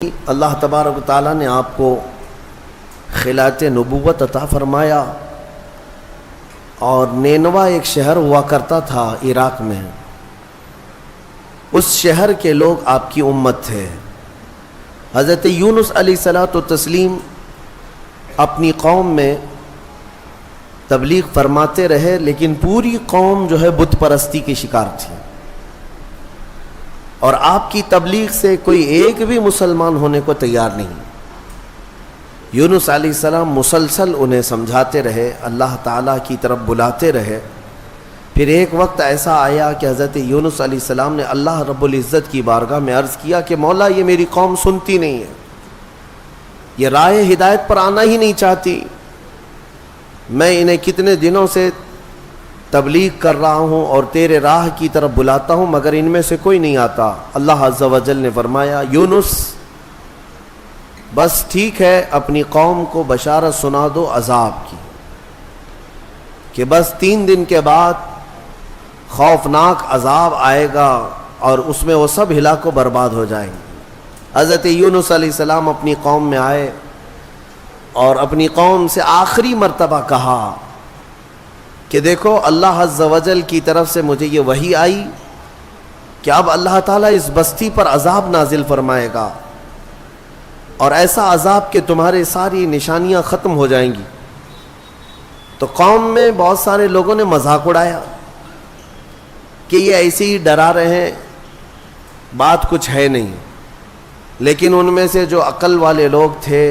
اللہ تبارک و تعالیٰ نے آپ کو خلافت نبوت عطا فرمایا، اور نینوا ایک شہر ہوا کرتا تھا عراق میں، اس شہر کے لوگ آپ کی امت تھے۔ حضرت یونس علیہ الصلوۃ والتسلیم اپنی قوم میں تبلیغ فرماتے رہے، لیکن پوری قوم جو ہے بت پرستی کی شکار تھی، اور آپ کی تبلیغ سے کوئی ایک بھی مسلمان ہونے کو تیار نہیں۔ یونس علیہ السلام مسلسل انہیں سمجھاتے رہے، اللہ تعالیٰ کی طرف بلاتے رہے۔ پھر ایک وقت ایسا آیا کہ حضرت یونس علیہ السلام نے اللہ رب العزت کی بارگاہ میں عرض کیا کہ مولا، یہ میری قوم سنتی نہیں ہے، یہ راہ ہدایت پر آنا ہی نہیں چاہتی، میں انہیں کتنے دنوں سے تبلیغ کر رہا ہوں اور تیرے راہ کی طرف بلاتا ہوں، مگر ان میں سے کوئی نہیں آتا۔ اللہ عز و جل نے فرمایا، یونس بس ٹھیک ہے، اپنی قوم کو بشارت سنا دو عذاب کی، کہ بس 3 دن کے بعد خوفناک عذاب آئے گا اور اس میں وہ سب ہلاک و برباد ہو جائیں گے۔ حضرت یونس علیہ السلام اپنی قوم میں آئے اور اپنی قوم سے آخری مرتبہ کہا کہ دیکھو، اللہ عز و جل کی طرف سے مجھے یہ وحی آئی کہ اب اللہ تعالیٰ اس بستی پر عذاب نازل فرمائے گا، اور ایسا عذاب کہ تمہارے ساری نشانیاں ختم ہو جائیں گی۔ تو قوم میں بہت سارے لوگوں نے مذاق اڑایا کہ یہ ایسے ہی ڈرا رہے ہیں، بات کچھ ہے نہیں۔ لیکن ان میں سے جو عقل والے لوگ تھے،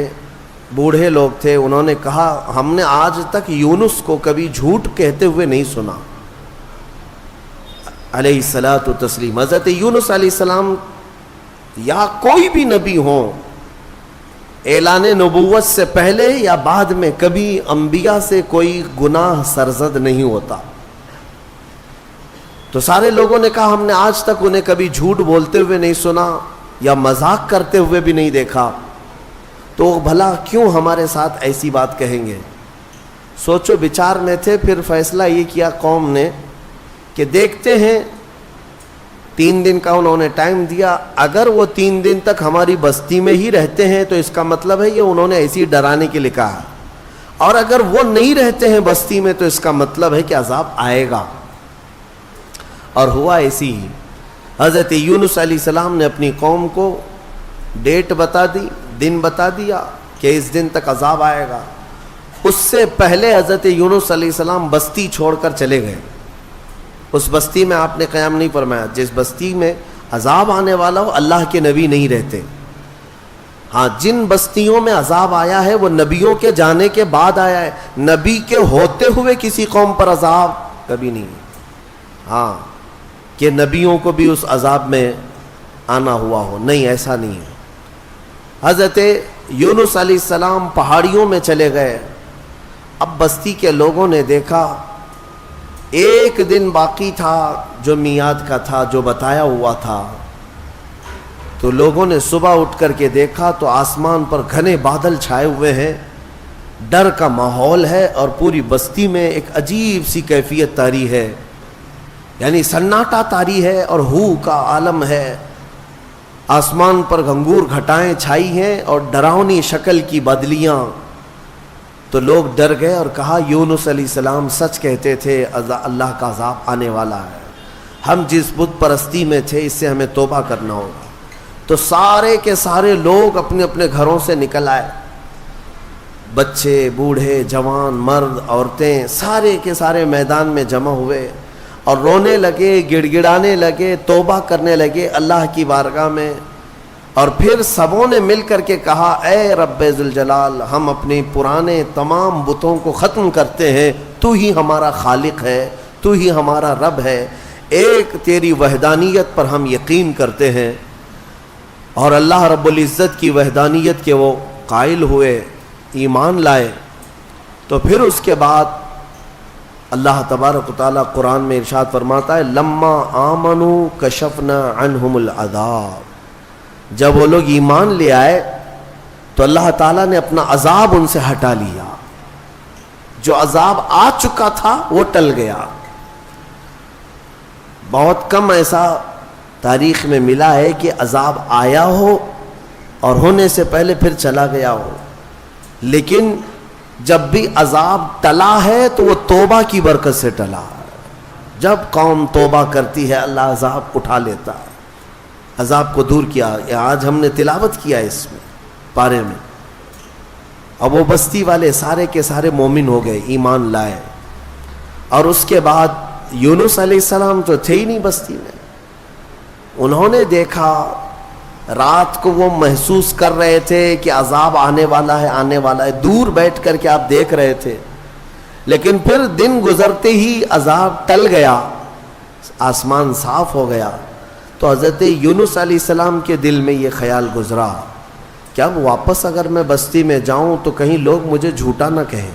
بوڑھے لوگ تھے، انہوں نے کہا، ہم نے آج تک یونس کو کبھی جھوٹ کہتے ہوئے نہیں سنا علیہ الصلاۃ والتسلیم۔ حضرت یونس علیہ السلام یا کوئی بھی نبی ہو، اعلان نبوت سے پہلے یا بعد میں کبھی انبیاء سے کوئی گناہ سرزد نہیں ہوتا۔ تو سارے لوگوں نے کہا، ہم نے آج تک انہیں کبھی جھوٹ بولتے ہوئے نہیں سنا یا مذاق کرتے ہوئے بھی نہیں دیکھا، تو بھلا کیوں ہمارے ساتھ ایسی بات کہیں گے؟ سوچو بچار میں تھے۔ پھر فیصلہ یہ کیا قوم نے کہ دیکھتے ہیں، 3 دن کا انہوں نے ٹائم دیا، اگر وہ 3 دن تک ہماری بستی میں ہی رہتے ہیں تو اس کا مطلب ہے یہ انہوں نے ایسی ڈرانے کے لیے کہا، اور اگر وہ نہیں رہتے ہیں بستی میں تو اس کا مطلب ہے کہ عذاب آئے گا۔ اور ہوا ایسی ہی۔ حضرت یونس علیہ السلام نے اپنی قوم کو ڈیٹ بتا دی، دن بتا دیا کہ اس دن تک عذاب آئے گا۔ اس سے پہلے حضرت یونس علیہ السلام بستی چھوڑ کر چلے گئے۔ اس بستی میں آپ نے قیام نہیں فرمایا۔ جس بستی میں عذاب آنے والا ہو، اللہ کے نبی نہیں رہتے۔ ہاں، جن بستیوں میں عذاب آیا ہے وہ نبیوں کے جانے کے بعد آیا ہے، نبی کے ہوتے ہوئے کسی قوم پر عذاب کبھی نہیں۔ ہاں، کہ نبیوں کو بھی اس عذاب میں آنا ہوا ہو، نہیں، ایسا نہیں ہے۔ حضرت یونس علیہ السلام پہاڑیوں میں چلے گئے۔ اب بستی کے لوگوں نے دیکھا، 1 دن باقی تھا جو میعاد کا تھا، جو بتایا ہوا تھا۔ تو لوگوں نے صبح اٹھ کر کے دیکھا تو آسمان پر گھنے بادل چھائے ہوئے ہیں، ڈر کا ماحول ہے، اور پوری بستی میں ایک عجیب سی کیفیت طاری ہے، یعنی سناٹا طاری ہے اور ہو کا عالم ہے۔ آسمان پر گھنگور گھٹائیں چھائی ہیں اور ڈراؤنی شکل کی بدلیاں۔ تو لوگ ڈر گئے اور کہا، یونس علیہ السلام سچ کہتے تھے، اللہ کا عذاب آنے والا ہے، ہم جس بت پرستی میں تھے اس سے ہمیں توبہ کرنا ہوگا۔ تو سارے کے سارے لوگ اپنے اپنے گھروں سے نکل آئے، بچے، بوڑھے، جوان، مرد، عورتیں، سارے کے سارے میدان میں جمع ہوئے اور رونے لگے، گڑ گڑانے لگے، توبہ کرنے لگے اللہ کی بارگاہ میں۔ اور پھر سبوں نے مل کر کے کہا، اے رب ذوالجلال، ہم اپنے پرانے تمام بتوں کو ختم کرتے ہیں، تو ہی ہمارا خالق ہے، تو ہی ہمارا رب ہے، ایک تیری وحدانیت پر ہم یقین کرتے ہیں۔ اور اللہ رب العزت کی وحدانیت کے وہ قائل ہوئے، ایمان لائے۔ تو پھر اس کے بعد اللہ تبارک و تعالیٰ قرآن میں ارشاد فرماتا ہے، لما آمنوا کشفنا عنہم العذاب۔ جب وہ لوگ ایمان لے آئے تو اللہ تعالیٰ نے اپنا عذاب ان سے ہٹا لیا، جو عذاب آ چکا تھا وہ ٹل گیا۔ بہت کم ایسا تاریخ میں ملا ہے کہ عذاب آیا ہو اور ہونے سے پہلے پھر چلا گیا ہو، لیکن جب بھی عذاب ٹلا ہے تو وہ توبہ کی برکت سے ٹلا ہے۔ جب قوم توبہ کرتی ہے اللہ عذاب اٹھا لیتا ہے، عذاب کو دور کیا۔ آج ہم نے تلاوت کیا اس میں پارے میں، اب وہ بستی والے سارے کے سارے مومن ہو گئے، ایمان لائے، اور اس کے بعد یونس علیہ السلام تو تھے ہی نہیں بستی میں۔ انہوں نے دیکھا، رات کو وہ محسوس کر رہے تھے کہ عذاب آنے والا ہے، آنے والا ہے، دور بیٹھ کر کے آپ دیکھ رہے تھے، لیکن پھر دن گزرتے ہی عذاب ٹل گیا، آسمان صاف ہو گیا، تو حضرت یونس علیہ السلام کے دل میں یہ خیال گزرا کہ اب واپس اگر میں بستی میں جاؤں تو کہیں لوگ مجھے جھوٹا نہ کہیں،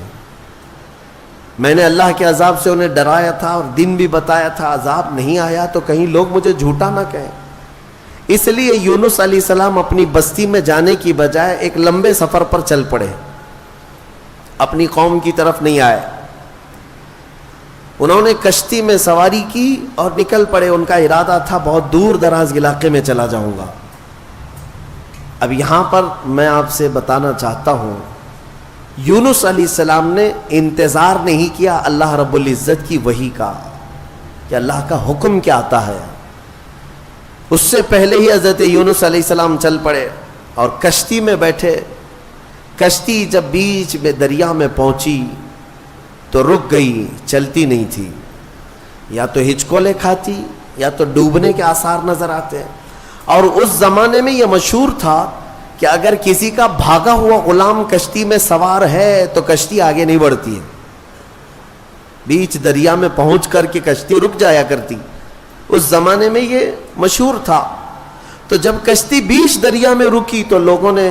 میں نے اللہ کے عذاب سے انہیں ڈرایا تھا اور دن بھی بتایا تھا، عذاب نہیں آیا تو کہیں لوگ مجھے جھوٹا نہ کہیں۔ اس لیے یونس علیہ السلام اپنی بستی میں جانے کی بجائے ایک لمبے سفر پر چل پڑے، اپنی قوم کی طرف نہیں آئے۔ انہوں نے کشتی میں سواری کی اور نکل پڑے، ان کا ارادہ تھا بہت دور دراز علاقے میں چلا جاؤں گا۔ اب یہاں پر میں آپ سے بتانا چاہتا ہوں، یونس علیہ السلام نے انتظار نہیں کیا اللہ رب العزت کی وحی کا کہ اللہ کا حکم کیا آتا ہے، اس سے پہلے ہی حضرت یونس علیہ السلام چل پڑے اور کشتی میں بیٹھے۔ کشتی جب بیچ میں دریا میں پہنچی تو رک گئی، چلتی نہیں تھی، یا تو ہچکولے کھاتی یا تو ڈوبنے کے آثار نظر آتے۔ اور اس زمانے میں یہ مشہور تھا کہ اگر کسی کا بھاگا ہوا غلام کشتی میں سوار ہے تو کشتی آگے نہیں بڑھتی ہے، بیچ دریا میں پہنچ کر کے کشتی رک جایا کرتی، اس زمانے میں یہ مشہور تھا۔ تو جب کشتی بیچ دریا میں رکی تو لوگوں نے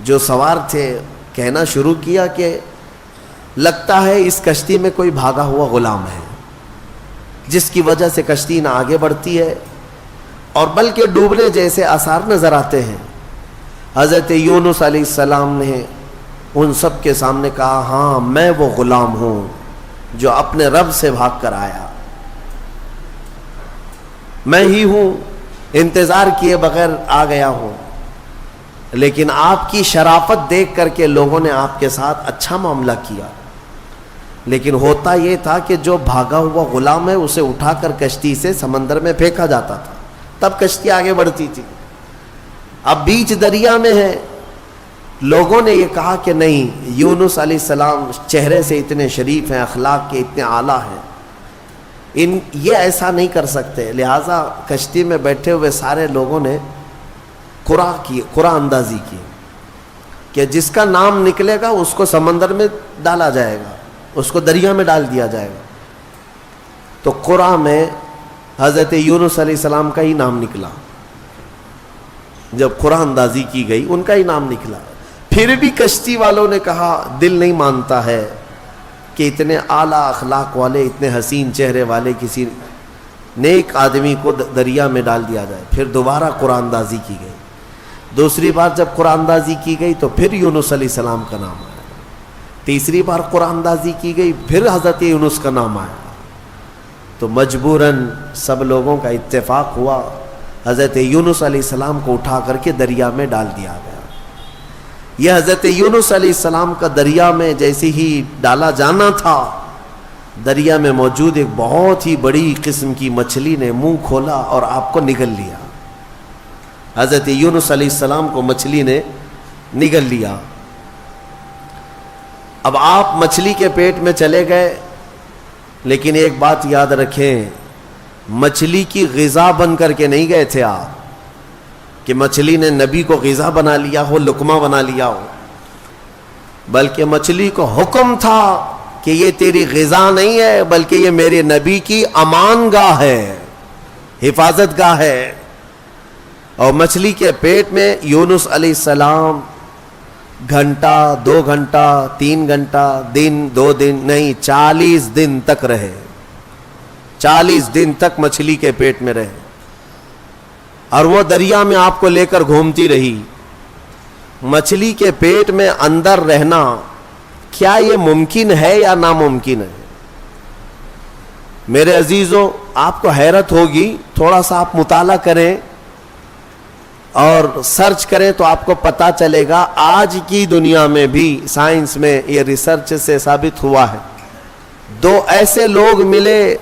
جو سوار تھے کہنا شروع کیا کہ لگتا ہے اس کشتی میں کوئی بھاگا ہوا غلام ہے، جس کی وجہ سے کشتی نہ آگے بڑھتی ہے اور بلکہ ڈوبنے جیسے آثار نظر آتے ہیں۔ حضرت یونس علیہ السلام نے ان سب کے سامنے کہا، ہاں میں وہ غلام ہوں جو اپنے رب سے بھاگ کر آیا، میں ہی ہوں، انتظار کیے بغیر آ گیا ہوں، لیکن آپ کی شرافت دیکھ کر کے لوگوں نے آپ کے ساتھ اچھا معاملہ کیا، لیکن ہوتا یہ تھا کہ جو بھاگا ہوا غلام ہے اسے اٹھا کر کشتی سے سمندر میں پھینکا جاتا تھا، تب کشتی آگے بڑھتی تھی۔ اب بیچ دریا میں ہے، لوگوں نے یہ کہا کہ نہیں، یونس علیہ السلام چہرے سے اتنے شریف ہیں، اخلاق کے اتنے اعلیٰ ہیں، یہ ایسا نہیں کر سکتے، لہٰذا کشتی میں بیٹھے ہوئے سارے لوگوں نے قرعہ اندازی کی کہ جس کا نام نکلے گا اس کو سمندر میں ڈالا جائے گا، اس کو دریا میں ڈال دیا جائے گا۔ تو قرعہ میں حضرت یونس علیہ السلام کا ہی نام نکلا، جب قرعہ اندازی کی گئی ان کا ہی نام نکلا۔ پھر بھی کشتی والوں نے کہا دل نہیں مانتا ہے کہ اتنے اعلیٰ اخلاق والے، اتنے حسین چہرے والے کسی نیک آدمی کو دریا میں ڈال دیا جائے۔ پھر دوبارہ قرعہ اندازی کی گئی، دوسری بار جب قرعہ اندازی کی گئی تو پھر یونس علیہ السلام کا نام آیا، تیسری بار قرعہ اندازی کی گئی پھر حضرت یونس کا نام آیا، تو مجبوراً سب لوگوں کا اتفاق ہوا، حضرت یونس علیہ السلام کو اٹھا کر کے دریا میں ڈال دیا گیا۔ یہ حضرت یونس علیہ السلام کا دریا میں جیسے ہی ڈالا جانا تھا، دریا میں موجود ایک بہت ہی بڑی قسم کی مچھلی نے منہ کھولا اور آپ کو نگل لیا۔ حضرت یونس علیہ السلام کو مچھلی نے نگل لیا۔ اب آپ مچھلی کے پیٹ میں چلے گئے، لیکن ایک بات یاد رکھیں، مچھلی کی غذا بن کر کے نہیں گئے تھے آپ کہ مچھلی نے نبی کو غذا بنا لیا ہو، لقمہ بنا لیا ہو، بلکہ مچھلی کو حکم تھا کہ یہ تیری غذا نہیں ہے، بلکہ یہ میرے نبی کی امان گاہ ہے، حفاظت گاہ ہے۔ اور مچھلی کے پیٹ میں یونس علیہ السلام گھنٹہ، 2 گھنٹہ، 3 گھنٹہ، دن، 2 دن نہیں، 40 دن تک رہے، 40 دن تک مچھلی کے پیٹ میں رہے، اور وہ دریا میں آپ کو لے کر گھومتی رہی۔ مچھلی کے پیٹ میں اندر رہنا کیا یہ ممکن ہے یا ناممکن ہے؟ میرے عزیزوں، آپ کو حیرت ہوگی، تھوڑا سا آپ مطالعہ کریں اور سرچ کریں تو آپ کو پتا چلے گا آج کی دنیا میں بھی سائنس میں یہ ریسرچ سے ثابت ہوا ہے. 2 ایسے لوگ ملے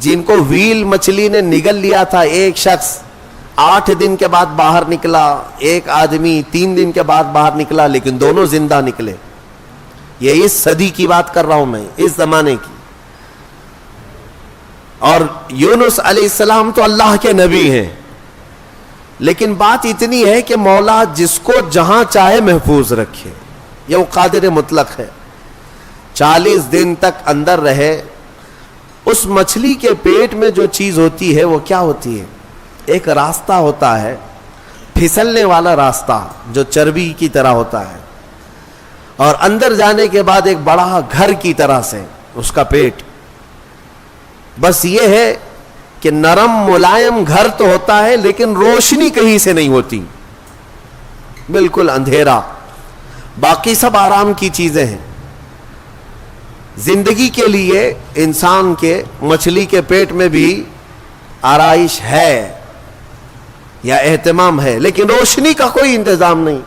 جن کو ویل مچھلی نے نگل لیا تھا. ایک شخص 8 دن کے بعد باہر نکلا, ایک آدمی 3 دن کے بعد باہر نکلا, لیکن دونوں زندہ نکلے. یہ اس صدی کی بات کر رہا ہوں میں, اس زمانے کی. اور یونس علیہ السلام تو اللہ کے نبی ہیں, لیکن بات اتنی ہے کہ مولا جس کو جہاں چاہے محفوظ رکھے, یہ وہ قادر مطلق ہے. 40 دن تک اندر رہے. اس مچھلی کے پیٹ میں جو چیز ہوتی ہے وہ کیا ہوتی ہے؟ ایک راستہ ہوتا ہے, پھسلنے والا راستہ جو چربی کی طرح ہوتا ہے, اور اندر جانے کے بعد ایک بڑا گھر کی طرح سے اس کا پیٹ. بس یہ ہے کہ نرم ملائم گھر تو ہوتا ہے, لیکن روشنی کہیں سے نہیں ہوتی, بالکل اندھیرا. باقی سب آرام کی چیزیں ہیں. زندگی کے لیے انسان کے مچھلی کے پیٹ میں بھی آرائش ہے یا اہتمام ہے, لیکن روشنی کا کوئی انتظام نہیں.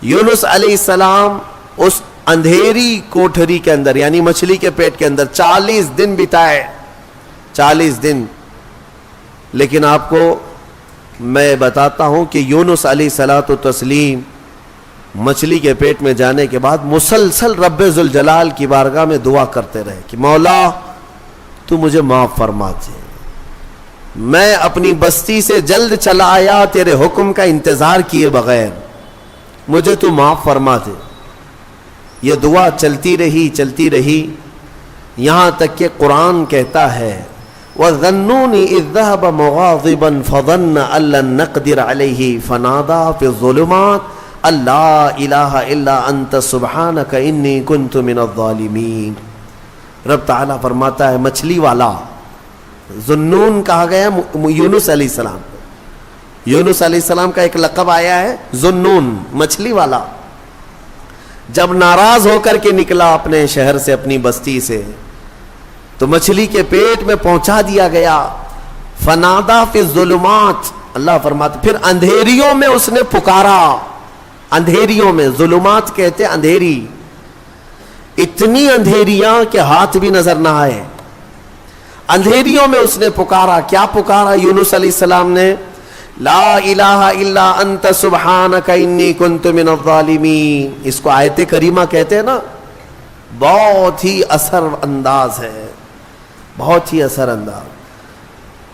یونس علیہ السلام اس اندھیری کوٹھری کے اندر یعنی مچھلی کے پیٹ کے اندر 40 دن بتائے, 40 دن. لیکن آپ کو میں بتاتا ہوں کہ یونس علیہ الصلوۃ والتسلیم مچھلی کے پیٹ میں جانے کے بعد مسلسل رب ذوالجلال کی بارگاہ میں دعا کرتے رہے کہ مولا تو مجھے معاف فرما دے, میں اپنی بستی سے جلد چلا آیا تیرے حکم کا انتظار کیے بغیر, مجھے تو معاف فرما دے. یہ دعا چلتی رہی یہاں تک کہ قرآن کہتا ہے وَظَنُّونِ إِذْ ذَهَبَ مُغَاضِبًا فَظَنَّ أَن لَّن نَّقْدِرَ عَلَيْهِ فَنَادَىٰ فِي الظُّلُمَاتِ أَن لَّا إِلَٰهَ إِلَّا أَنتَ سُبْحَانَكَ إِنِّي كُنتُ مِنَ الظَّالِمِينَ. رب تعالیٰ فرماتا ہے مچھلی والا, ذنون کہا گیا یونس علیہ السلام. یونس علیہ السلام کا ایک لقب آیا ہے ذنون, مچھلی والا. جب ناراض ہو کر کے نکلا اپنے شہر سے, اپنی بستی سے, تو مچھلی کے پیٹ میں پہنچا دیا گیا. فنادا فی الظلمات, اللہ فرماتا پھر اندھیریوں میں اس نے پکارا. اندھیریوں میں, ظلمات کہتے اندھیری, اتنی اندھیریاں کہ ہاتھ بھی نظر نہ آئے. اندھیریوں میں اس نے پکارا. کیا پکارا یونس علیہ السلام نے؟ لا الہ الا انت سبحانک انی کنت من الظالمین. اس کو آیت کریمہ کہتے ہیں نا, بہت ہی اثر انداز ہے, بہت ہی اثر انداز.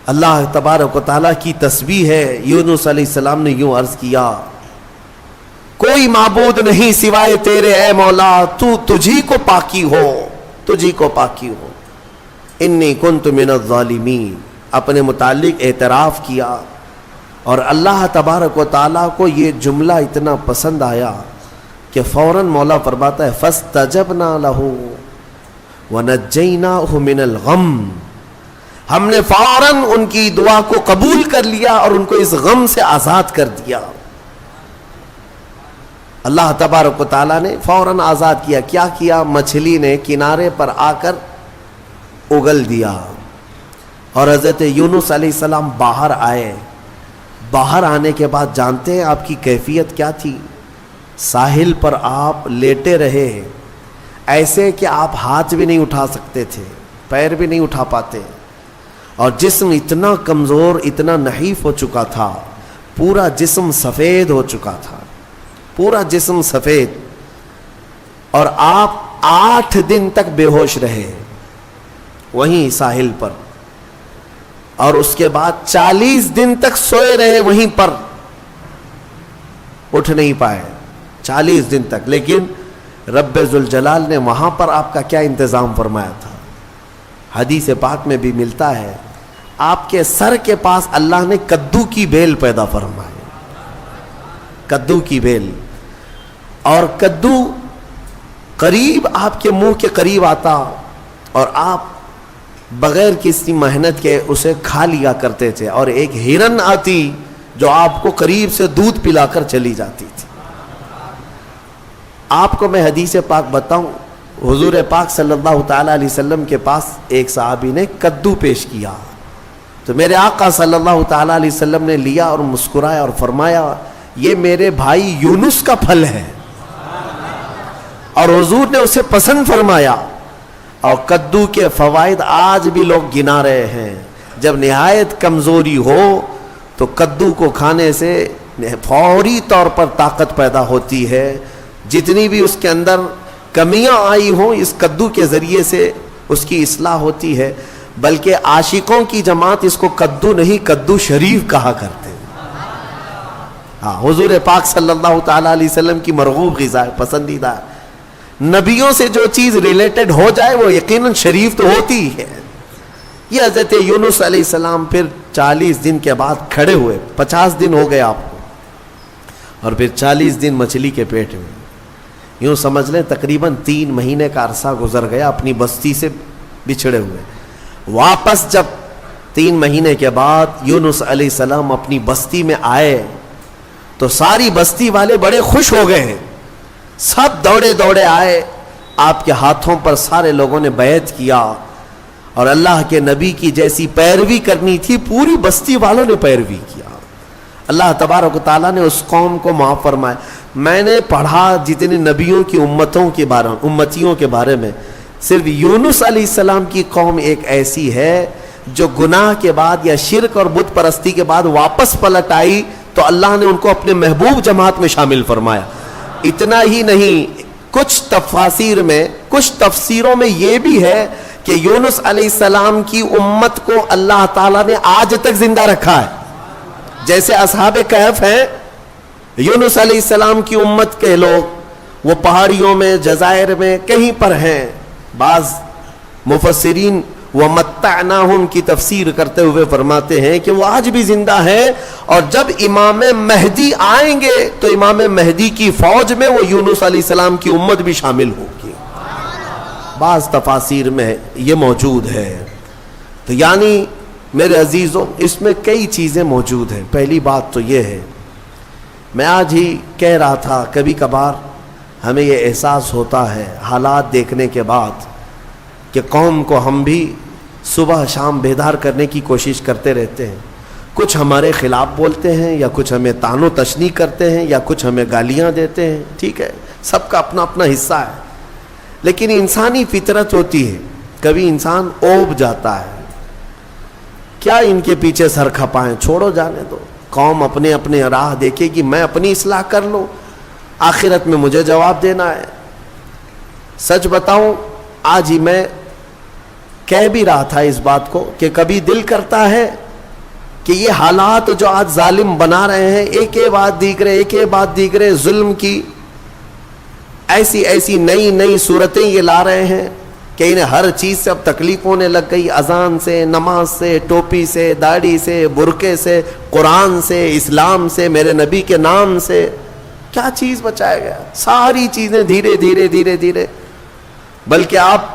اللہ تبارک و تعالیٰ کی تسبیح ہے. یونس علیہ السلام نے یوں عرض کیا کوئی معبود نہیں سوائے تیرے اے مولا, تو تجھی کو پاکی ہو, تجھی کو پاکی ہو. انی کنت من الظالمین, اپنے متعلق اعتراف کیا. اور اللہ تبارک و تعالیٰ کو یہ جملہ اتنا پسند آیا کہ فوراً مولا فرماتا ہے فَاسْتَجَبْنَا لَهُ وَنَجَّيْنَاهُ مِنَ الْغَمِّ. ہم نے فوراً ان کی دعا کو قبول کر لیا اور ان کو اس غم سے آزاد کر دیا. اللہ تبارک و تعالیٰ نے فوراً آزاد کیا. کیا کیا؟ مچھلی نے کنارے پر آ کر اگل دیا, اور حضرت یونس علیہ السلام باہر آئے. باہر آنے کے بعد جانتے ہیں آپ کی کیفیت کیا تھی؟ ساحل پر آپ لیٹے رہے ایسے کہ آپ ہاتھ بھی نہیں اٹھا سکتے تھے, پیر بھی نہیں اٹھا پاتے, اور جسم اتنا کمزور, اتنا نحیف ہو چکا تھا, پورا جسم سفید ہو چکا تھا, پورا جسم سفید. اور آپ 8 دن تک بے ہوش رہے وہیں ساحل پر, اور اس کے بعد 40 دن تک سوئے رہے وہیں پر, اٹھ نہیں پائے 40 دن تک. لیکن رب ذوالجلال نے وہاں پر آپ کا کیا انتظام فرمایا تھا؟ حدیث پاک میں بھی ملتا ہے آپ کے سر کے پاس اللہ نے کدو کی بیل پیدا فرمائی, کدو کی بیل. اور کدو قریب آپ کے منہ کے قریب آتا, اور آپ بغیر کسی محنت کے اسے کھا لیا کرتے تھے. اور ایک ہرن آتی جو آپ کو قریب سے دودھ پلا کر چلی جاتی تھی. آپ کو میں حدیث پاک بتاؤں, حضور پاک صلی اللہ تعالی علیہ وسلم کے پاس ایک صحابی نے کدو پیش کیا, تو میرے آقا صلی اللہ تعالیٰ علیہ وسلم نے لیا اور مسکرایا اور فرمایا یہ میرے بھائی یونس کا پھل ہے، اور حضور نے اسے پسند فرمایا. اور کدو کے فوائد آج بھی لوگ گنا رہے ہیں. جب نہایت کمزوری ہو تو کدو کو کھانے سے فوری طور پر طاقت پیدا ہوتی ہے. جتنی بھی اس کے اندر کمیاں آئی ہوں اس کدو کے ذریعے سے اس کی اصلاح ہوتی ہے. بلکہ عاشقوں کی جماعت اس کو کدو نہیں کدو شریف کہا کرتے ہیں. ہاں، حضور پاک صلی اللہ تعالیٰ علیہ وسلم کی مرغوب غذا ہے، پسندیدہ. نبیوں سے جو چیز ریلیٹڈ ہو جائے وہ یقیناً شریف تو ہوتی ہے. یہ حضرت یونس علیہ السلام پھر 40 دن کے بعد کھڑے ہوئے. 50 دن ہو گئے آپ کو، اور پھر 40 دن مچھلی کے پیٹ میں. یوں سمجھ لیں تقریباً 3 مہینے کا عرصہ گزر گیا اپنی بستی سے بچھڑے ہوئے. واپس جب 3 مہینے کے بعد یونس علیہ السلام اپنی بستی میں آئے تو ساری بستی والے بڑے خوش ہو گئے ہیں. سب دوڑے دوڑے آئے، آپ کے ہاتھوں پر سارے لوگوں نے بیعت کیا، اور اللہ کے نبی کی جیسی پیروی کرنی تھی پوری بستی والوں نے پیروی کیا. اللہ تبارک و تعالیٰ نے اس قوم کو معاف فرمایا. میں نے پڑھا جتنے نبیوں کی امتیوں کے بارے میں، صرف یونس علیہ السلام کی قوم ایک ایسی ہے جو گناہ کے بعد یا شرک اور بت پرستی کے بعد واپس پلٹ آئی تو اللہ نے ان کو اپنے محبوب جماعت میں شامل فرمایا. اتنا ہی نہیں، کچھ تفسیروں میں یہ بھی ہے کہ یونس علیہ السلام کی امت کو اللہ تعالیٰ نے آج تک زندہ رکھا ہے. جیسے اصحاب کہف ہیں، یونس علیہ السلام کی امت کے لوگ وہ پہاڑیوں میں، جزائر میں کہیں پر ہیں. بعض مفسرین وَمَتَّعْنَاهُمْ کی تفسیر کرتے ہوئے فرماتے ہیں کہ وہ آج بھی زندہ ہیں، اور جب امام مہدی آئیں گے تو امام مہدی کی فوج میں وہ یونس علیہ السلام کی امت بھی شامل ہوگی. بعض تفاسیر میں یہ موجود ہے. تو یعنی میرے عزیزوں اس میں کئی چیزیں موجود ہیں. پہلی بات تو یہ ہے، میں آج ہی کہہ رہا تھا کبھی کبھار ہمیں یہ احساس ہوتا ہے حالات دیکھنے کے بعد کہ قوم کو ہم بھی صبح شام بیدار کرنے کی کوشش کرتے رہتے ہیں. کچھ ہمارے خلاف بولتے ہیں، یا کچھ ہمیں طعن و تشنیع کرتے ہیں، یا کچھ ہمیں گالیاں دیتے ہیں. ٹھیک ہے، سب کا اپنا اپنا حصہ ہے. لیکن انسانی فطرت ہوتی ہے، کبھی انسان اوب جاتا ہے. کیا ان کے پیچھے سر کھپائیں، چھوڑو جانے دو. قوم اپنے اپنے راہ دیکھے گی، میں اپنی اصلاح کر لوں، آخرت میں مجھے جواب دینا ہے. سچ بتاؤں، آج ہی میں کہہ بھی رہا تھا اس بات کو کہ کبھی دل کرتا ہے کہ یہ حالات جو آج ظالم بنا رہے ہیں، ایک بات دیکھ رہے ظلم کی ایسی نئی صورتیں یہ لا رہے ہیں کہ انہیں ہر چیز سے اب تکلیف ہونے لگ گئی. اذان سے، نماز سے، ٹوپی سے، داڑھی سے، برقعے سے، قرآن سے، اسلام سے، میرے نبی کے نام سے. کیا چیز بچایا گیا؟ ساری چیزیں دھیرے دھیرے. بلکہ آپ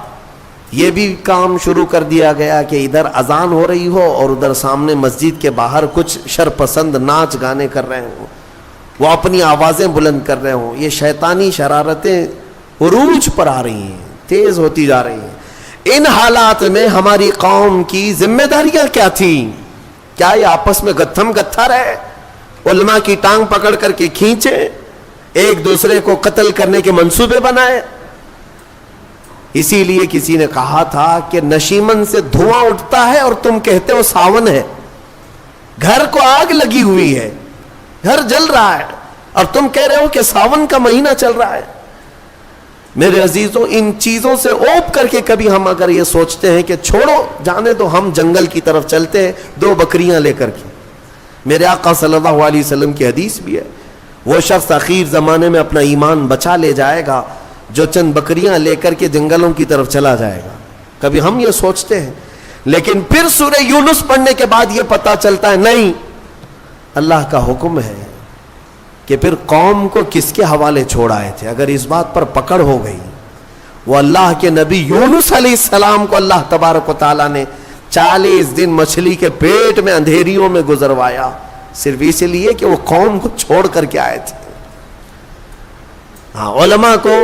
یہ بھی کام شروع کر دیا گیا کہ ادھر اذان ہو رہی ہو اور ادھر سامنے مسجد کے باہر کچھ شرپسند ناچ گانے کر رہے ہوں، وہ اپنی آوازیں بلند کر رہے ہوں. یہ شیطانی شرارتیں عروج پر آ رہی ہیں، تیز ہوتی جا رہی ہیں. ان حالات میں ہماری قوم کی ذمہ داریاں کیا تھیں؟ کیا یہ آپس میں گتھم گتھا رہے، علماء کی ٹانگ پکڑ کر کے کھینچے، ایک دوسرے کو قتل کرنے کے منصوبے بنائے؟ اسی لیے کسی نے کہا تھا کہ نشیمن سے دھواں اٹھتا ہے اور تم کہتے ہو ساون ہے. گھر کو آگ لگی ہوئی ہے، گھر جل رہا ہے، اور تم کہہ رہے ہو کہ ساون کا مہینہ چل رہا ہے. میرے عزیزوں، ان چیزوں سے اوپ کر کے کبھی ہم اگر یہ سوچتے ہیں کہ چھوڑو جانے دو، ہم جنگل کی طرف چلتے ہیں 2 بکریاں لے کر کے. میرے آقا صلی اللہ علیہ وسلم کی حدیث بھی ہے، وہ شخص اخیر زمانے میں اپنا ایمان بچا لے جائے گا جو چند بکریاں لے کر کے جنگلوں کی طرف چلا جائے گا. کبھی ہم یہ سوچتے ہیں، لیکن پھر سورہ یونس پڑھنے کے بعد یہ پتا چلتا ہے نہیں، اللہ کا حکم ہے کہ پھر قوم کو کس کے حوالے چھوڑ آئے تھے. اگر اس بات پر پکڑ ہو گئی، وہ اللہ کے نبی یونس علیہ السلام کو اللہ تبارک و تعالیٰ نے 40 دن مچھلی کے پیٹ میں اندھیریوں میں گزروایا، صرف اس لیے کہ وہ قوم کو چھوڑ کر کے آئے تھے. ہاں، علماء کو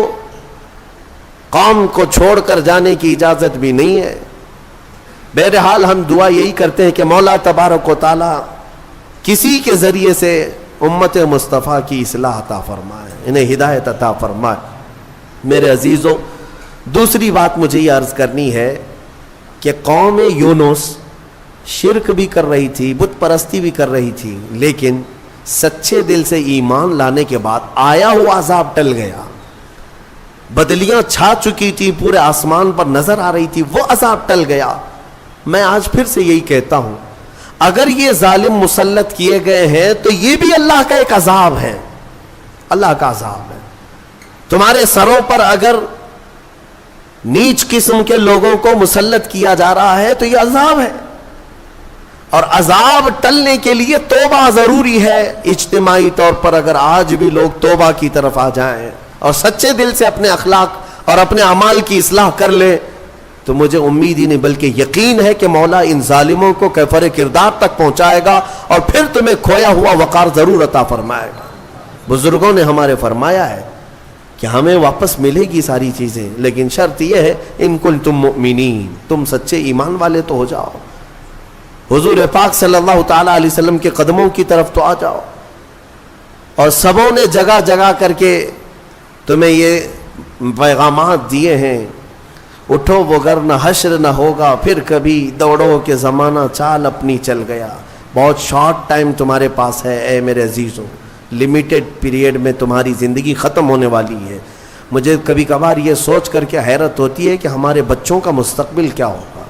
قوم کو چھوڑ کر جانے کی اجازت بھی نہیں ہے. بہرحال ہم دعا یہی کرتے ہیں کہ مولا تبارک و تعالی کسی کے ذریعے سے امت مصطفیٰ کی اصلاح عطا فرمائے، انہیں ہدایت عطا فرمائے۔ میرے عزیزوں، دوسری بات مجھے یہ عرض کرنی ہے کہ قوم یونس شرک بھی کر رہی تھی، بت پرستی بھی کر رہی تھی، لیکن سچے دل سے ایمان لانے کے بعد آیا ہوا عذاب ٹل گیا۔ بدلیاں چھا چکی تھی، پورے آسمان پر نظر آ رہی تھی، وہ عذاب ٹل گیا۔ میں آج پھر سے یہی کہتا ہوں، اگر یہ ظالم مسلط کیے گئے ہیں تو یہ بھی اللہ کا ایک عذاب ہے، اللہ کا عذاب ہے۔ تمہارے سروں پر اگر نیچ قسم کے لوگوں کو مسلط کیا جا رہا ہے تو یہ عذاب ہے، اور عذاب ٹلنے کے لیے توبہ ضروری ہے۔ اجتماعی طور پر اگر آج بھی لوگ توبہ کی طرف آ جائیں اور سچے دل سے اپنے اخلاق اور اپنے اعمال کی اصلاح کر لیں تو مجھے امید ہی نہیں بلکہ یقین ہے کہ مولا ان ظالموں کو کیفر کردار تک پہنچائے گا اور پھر تمہیں کھویا ہوا وقار ضرور عطا فرمائے گا۔ بزرگوں نے ہمارے فرمایا ہے کہ ہمیں واپس ملے گی ساری چیزیں، لیکن شرط یہ ہے ان کنتم مؤمنین، تم سچے ایمان والے تو ہو جاؤ، حضور پاک صلی اللہ تعالی علیہ وسلم کے قدموں کی طرف تو آ جاؤ۔ اور سبوں نے جگہ جگہ کر کے تمہیں یہ پیغامات دیے ہیں، اٹھو وگرنہ حشر نہ ہوگا پھر کبھی، دوڑو کہ زمانہ چال اپنی چل گیا۔ بہت شارٹ ٹائم تمہارے پاس ہے اے میرے عزیزوں، لمیٹڈ پیریڈ میں تمہاری زندگی ختم ہونے والی ہے۔ مجھے کبھی کبھار یہ سوچ کر کے حیرت ہوتی ہے کہ ہمارے بچوں کا مستقبل کیا ہوگا،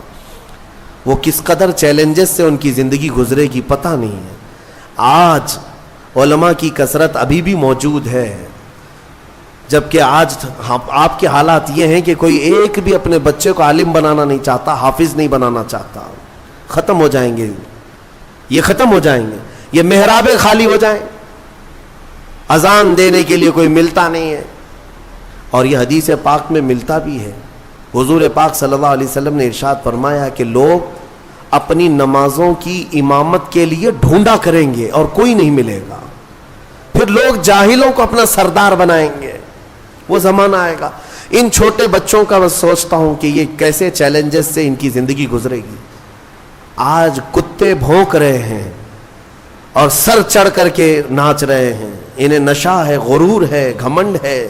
وہ کس قدر چیلنجز سے ان کی زندگی گزرے گی پتہ نہیں ہے۔ آج علماء کی کثرت ابھی بھی موجود ہے، جبکہ آج آپ کے حالات یہ ہیں کہ کوئی ایک بھی اپنے بچے کو عالم بنانا نہیں چاہتا، حافظ نہیں بنانا چاہتا۔ ختم ہو جائیں گے، یہ ختم ہو جائیں گے، یہ محرابیں خالی ہو جائیں، اذان دینے کے لیے کوئی ملتا نہیں ہے۔ اور یہ حدیث پاک میں ملتا بھی ہے، حضور پاک صلی اللہ علیہ وسلم نے ارشاد فرمایا کہ لوگ اپنی نمازوں کی امامت کے لیے ڈھونڈا کریں گے اور کوئی نہیں ملے گا، پھر لوگ جاہلوں کو اپنا سردار بنائیں گے، وہ زمانہ آئے گا۔ ان چھوٹے بچوں کا میں سوچتا ہوں کہ یہ کیسے چیلنجز سے ان کی زندگی گزرے گی۔ آج کتے بھونک رہے ہیں اور سر چڑھ کر کے ناچ رہے ہیں، انہیں نشہ ہے، غرور ہے، گھمنڈ ہے،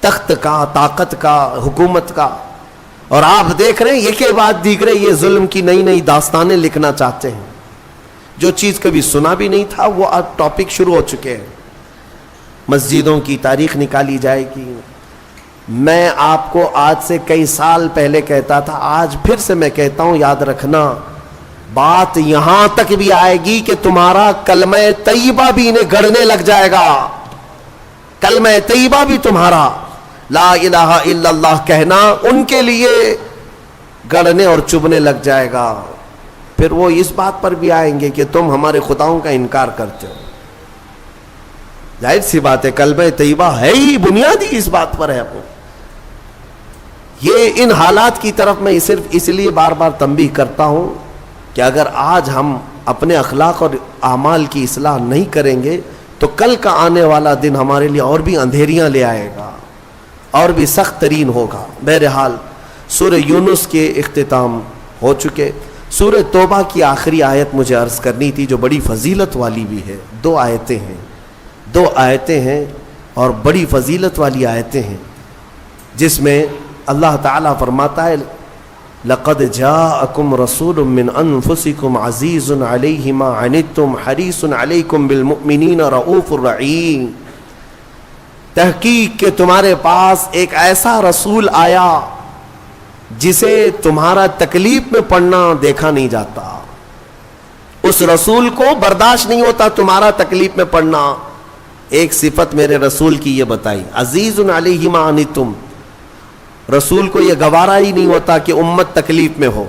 تخت کا، طاقت کا، حکومت کا، اور آپ دیکھ رہے ہیں یہ کے بعد دیکھ رہے یہ ظلم کی نئی نئی داستانیں لکھنا چاہتے ہیں۔ جو چیز کبھی سنا بھی نہیں تھا وہ اب ٹاپک شروع ہو چکے ہیں۔ مسجدوں کی تاریخ نکالی جائے گی۔ میں آپ کو آج سے کئی سال پہلے کہتا تھا، آج پھر سے میں کہتا ہوں، یاد رکھنا بات یہاں تک بھی آئے گی کہ تمہارا کلمہ طیبہ بھی انہیں گڑنے لگ جائے گا، کلمہ طیبہ بھی تمہارا لا الہ الا اللہ کہنا ان کے لیے گڑنے اور چبھنے لگ جائے گا۔ پھر وہ اس بات پر بھی آئیں گے کہ تم ہمارے خداؤں کا انکار کرتے ہو۔ ظاہر سی بات ہے، کلمہ طیبہ ہے ہی بنیادی اس بات پر ہے۔ یہ ان حالات کی طرف میں صرف اس لیے بار بار تنبیہ کرتا ہوں کہ اگر آج ہم اپنے اخلاق اور اعمال کی اصلاح نہیں کریں گے تو کل کا آنے والا دن ہمارے لیے اور بھی اندھیریاں لے آئے گا، اور بھی سخت ترین ہوگا۔ بہرحال سورہ یونس کے اختتام ہو چکے۔ سورہ توبہ کی آخری آیت مجھے عرض کرنی تھی جو بڑی فضیلت والی بھی ہے۔ دو آیتیں ہیں اور بڑی فضیلت والی آیتیں ہیں، جس میں اللہ تعالیٰ فرماتا ہے لَقَدْ جَاءَكُمْ رَسُولٌ مِّنْ أَنفُسِكُمْ عَزِيزٌ عَلَيْهِ مَا عَنِتُّمْ حَرِيصٌ عَلَيْكُمْ بِالْمُؤْمِنِينَ رَءُوفٌ رَحِيمٌ۔ تحقیق کہ تمہارے پاس ایک ایسا رسول آیا جسے تمہارا تکلیف میں پڑنا دیکھا نہیں جاتا، اس رسول کو برداشت نہیں ہوتا تمہارا تکلیف میں پڑنا۔ ایک صفت میرے رسول کی یہ بتائی، عزیز علیہ ما عنتم، رسول کو یہ گوارا ہی نہیں ہوتا کہ امت تکلیف میں ہو۔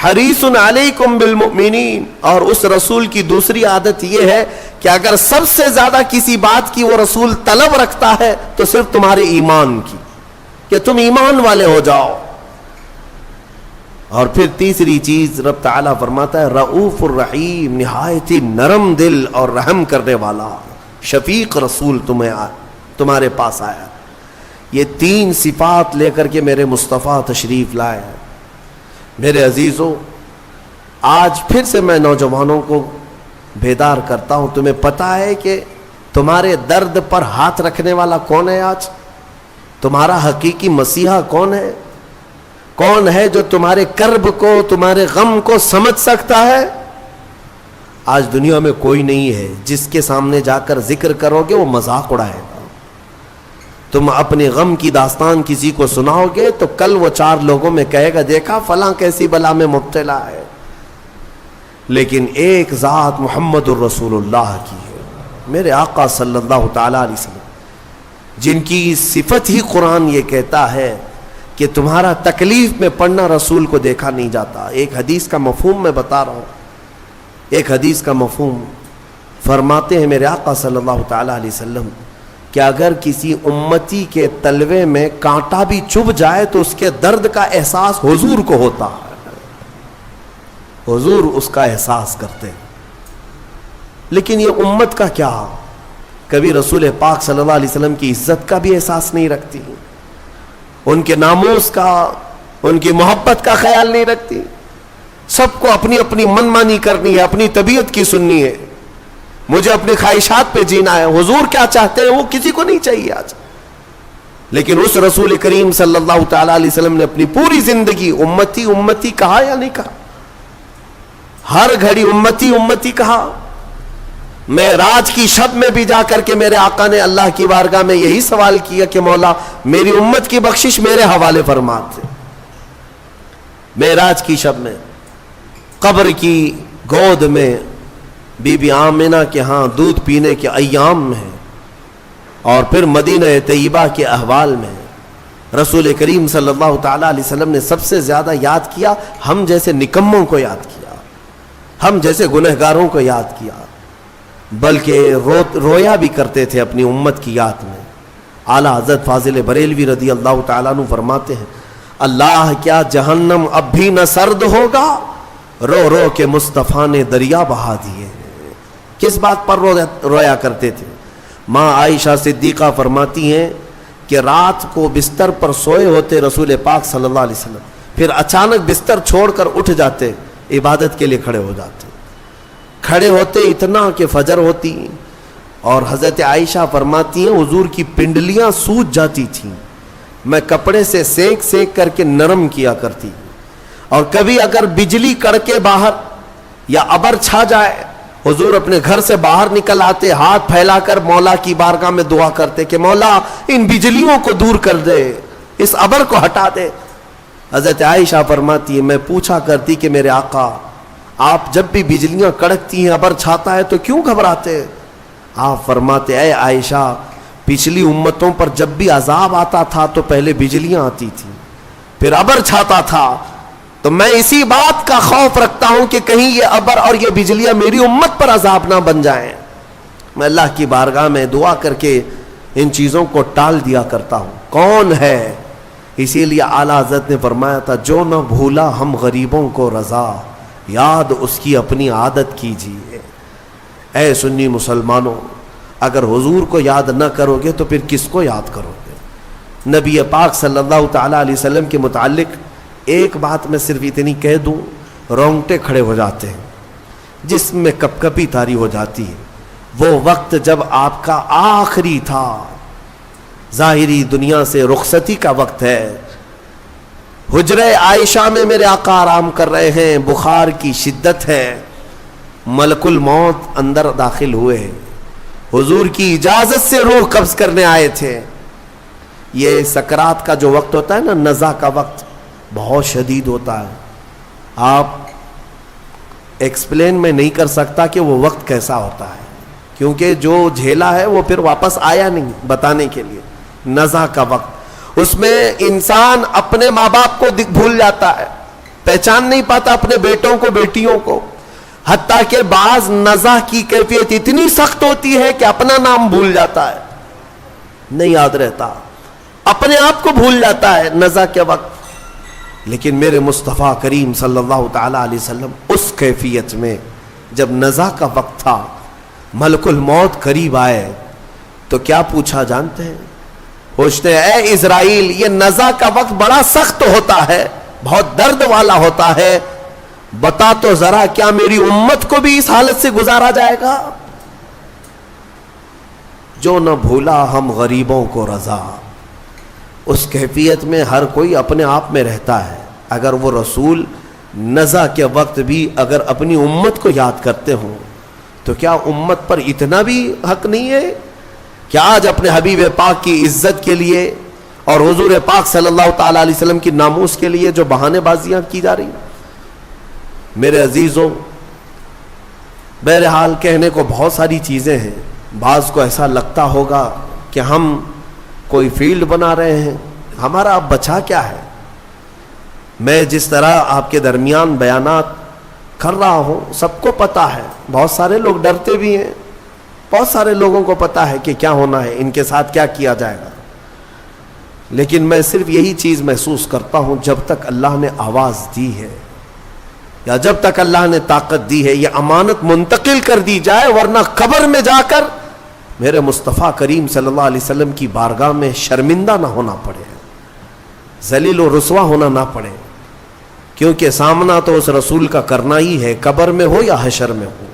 حریص علیکم بالمؤمنین، اور اس رسول کی دوسری عادت یہ ہے کہ اگر سب سے زیادہ کسی بات کی وہ رسول طلب رکھتا ہے تو صرف تمہارے ایمان کی، کہ تم ایمان والے ہو جاؤ۔ اور پھر تیسری چیز رب تعالیٰ فرماتا ہے رؤوف الرحیم، نہایت نرم دل اور رحم کرنے والا شفیق رسول تمہارے پاس آیا۔ یہ تین صفات لے کر کے میرے مصطفیٰ تشریف لائے۔ میرے عزیزوں، آج پھر سے میں نوجوانوں کو بیدار کرتا ہوں. تمہیں پتا ہے کہ تمہارے درد پر ہاتھ رکھنے والا کون ہے؟ آج تمہارا حقیقی مسیحا کون ہے؟ کون ہے جو تمہارے کرب کو، تمہارے غم کو سمجھ سکتا ہے؟ آج دنیا میں کوئی نہیں ہے. جس کے سامنے جا کر ذکر کرو گے وہ مذاق اڑائے گا. تم اپنے غم کی داستان کسی کو سناؤ گے تو کل وہ 4 لوگوں میں کہے گا دیکھا فلاں کیسی بلا میں مبتلا ہے. لیکن ایک ذات محمد الرسول اللہ کی ہے، میرے آقا صلی اللہ تعالیٰ علیہ وسلم، جن کی صفت ہی قرآن یہ کہتا ہے کہ تمہارا تکلیف میں پڑنا رسول کو دیکھا نہیں جاتا. ایک حدیث کا مفہوم میں بتا رہا ہوں. ایک حدیث کا مفہوم فرماتے ہیں میرے آقا صلی اللہ تعالیٰ علیہ وسلم کہ اگر کسی امتی کے تلوے میں کانٹا بھی چبھ جائے تو اس کے درد کا احساس حضور کو ہوتا ہے. حضور اس کا احساس کرتے ہیں. لیکن یہ امت کا کیا؟ کبھی رسول پاک صلی اللہ علیہ وسلم کی عزت کا بھی احساس نہیں رکھتی، ان کے ناموس کا، ان کی محبت کا خیال نہیں رکھتی. سب کو اپنی اپنی من مانی کرنی ہے، اپنی طبیعت کی سننی ہے، مجھے اپنی خواہشات پہ جینا ہے. حضور کیا چاہتے ہیں وہ کسی کو نہیں چاہیے آج. لیکن اس رسول کریم صلی اللہ تعالیٰ علیہ وسلم نے اپنی پوری زندگی امتی امتی کہا یا نہیں کہا؟ ہر گھڑی امتی امتی کہا. معراج کی شب میں بھی جا کر کے میرے آقا نے اللہ کی بارگاہ میں یہی سوال کیا کہ مولا میری امت کی بخشش میرے حوالے فرما دے. معراج کی شب میں قبر کی گود میں بی بی آمنہ کے ہاں دودھ پینے کے ایام میں اور پھر مدینہ طیبہ کے احوال میں رسول کریم صلی اللہ تعالیٰ علیہ وسلم نے سب سے زیادہ یاد کیا ہم جیسے نکموں کو یاد کیا، ہم جیسے گنہگاروں کو یاد کیا، بلکہ رویا بھی کرتے تھے اپنی امت کی یاد میں. اعلیٰ حضرت فاضل بریلوی رضی اللہ تعالیٰ عنہ فرماتے ہیں اللہ کیا جہنم اب بھی نہ سرد ہوگا، رو رو کے مصطفیٰ نے دریا بہا دیے. کس بات پر رویا کرتے تھے؟ ماں عائشہ صدیقہ فرماتی ہیں کہ رات کو بستر پر سوئے ہوتے رسول پاک صلی اللہ علیہ وسلم، پھر اچانک بستر چھوڑ کر اٹھ جاتے، عبادت کے لیے کھڑے ہو جاتے. کھڑے ہوتے اتنا کہ فجر ہوتی، اور حضرت عائشہ فرماتی ہیں حضور کی پنڈلیاں سوج جاتی تھیں، میں کپڑے سے سینک سینک کر کے نرم کیا کرتی. اور کبھی اگر بجلی کڑکے باہر یا ابر چھا جائے حضور اپنے گھر سے باہر نکل آتے، ہاتھ پھیلا کر مولا کی بارگاہ میں دعا کرتے کہ مولا ان بجلیوں کو دور کر دے، اس ابر کو ہٹا دے. حضرت عائشہ فرماتی ہے میں پوچھا کرتی کہ میرے آقا آپ جب بھی بجلیاں کڑکتی ہیں ابر چھاتا ہے تو کیوں گھبراتے؟ آپ فرماتے اے عائشہ پچھلی امتوں پر جب بھی عذاب آتا تھا تو پہلے بجلیاں آتی تھیں پھر ابر چھاتا تھا، تو میں اسی بات کا خوف رکھتا ہوں کہ کہیں یہ ابر اور یہ بجلیاں میری امت پر عذاب نہ بن جائیں. میں اللہ کی بارگاہ میں دعا کر کے ان چیزوں کو ٹال دیا کرتا ہوں. کون ہے؟ اسی لیے اعلیٰ حضرت نے فرمایا تھا جو نہ بھولا ہم غریبوں کو رضا، یاد اس کی اپنی عادت کیجیے. اے سنی مسلمانوں، اگر حضور کو یاد نہ کرو گے تو پھر کس کو یاد کرو گے؟ نبی پاک صلی اللہ تعالیٰ علیہ وسلم کے متعلق ایک بات میں صرف اتنی کہہ دوں، رونگٹے کھڑے ہو جاتے ہیں، جسم میں کپ کپی طاری ہو جاتی ہے. وہ وقت جب آپ کا آخری تھا، ظاہری دنیا سے رخصتی کا وقت ہے. حجرہ عائشہ میں میرے آقا آرام کر رہے ہیں، بخار کی شدت ہے، ملک الموت اندر داخل ہوئے، حضور کی اجازت سے روح قبض کرنے آئے تھے. یہ سکرات کا جو وقت ہوتا ہے نا، نزع کا وقت بہت شدید ہوتا ہے. آپ ایکسپلین میں نہیں کر سکتا کہ وہ وقت کیسا ہوتا ہے، کیونکہ جو جھیلا ہے وہ پھر واپس آیا نہیں بتانے کے لیے. نزع کا وقت، اس میں انسان اپنے ماں باپ کو بھول جاتا ہے، پہچان نہیں پاتا اپنے بیٹوں کو بیٹیوں کو، حتیٰ کہ بعض نزع کی کیفیت اتنی سخت ہوتی ہے کہ اپنا نام بھول جاتا ہے، نہیں یاد رہتا، اپنے آپ کو بھول جاتا ہے نزع کے وقت. لیکن میرے مصطفیٰ کریم صلی اللہ تعالیٰ علیہ وسلم اس کیفیت میں جب نزع کا وقت تھا، ملک الموت قریب آئے تو کیا پوچھا جانتے ہیں؟ پوچھتے ہیں اے اسرائیل یہ نزع کا وقت بڑا سخت ہوتا ہے، بہت درد والا ہوتا ہے. بتا تو ذرا کیا میری امت کو بھی اس حالت سے گزارا جائے گا؟ جو نہ بھولا ہم غریبوں کو رضا. اس کیفیت میں ہر کوئی اپنے آپ میں رہتا ہے. اگر وہ رسول نزا کے وقت بھی اگر اپنی امت کو یاد کرتے ہوں تو کیا امت پر اتنا بھی حق نہیں ہے کہ آج اپنے حبیب پاک کی عزت کے لیے اور حضور پاک صلی اللہ تعالی علیہ وسلم کی ناموس کے لیے جو بہانے بازیاں کی جا رہی ہیں؟ میرے عزیزوں، بہرحال کہنے کو بہت ساری چیزیں ہیں. بعض کو ایسا لگتا ہوگا کہ ہم کوئی فیلڈ بنا رہے ہیں، ہمارا اب بچا کیا ہے. میں جس طرح آپ کے درمیان بیانات کر رہا ہوں سب کو پتا ہے. بہت سارے لوگ ڈرتے بھی ہیں، بہت سارے لوگوں کو پتا ہے کہ کیا ہونا ہے، ان کے ساتھ کیا کیا جائے گا. لیکن میں صرف یہی چیز محسوس کرتا ہوں، جب تک اللہ نے آواز دی ہے یا جب تک اللہ نے طاقت دی ہے یہ امانت منتقل کر دی جائے، ورنہ قبر میں جا کر میرے مصطفیٰ کریم صلی اللہ علیہ وسلم کی بارگاہ میں شرمندہ نہ ہونا پڑے، ذلیل و رسوا ہونا نہ پڑے. کیونکہ سامنا تو اس رسول کا کرنا ہی ہے، قبر میں ہو یا حشر میں ہو.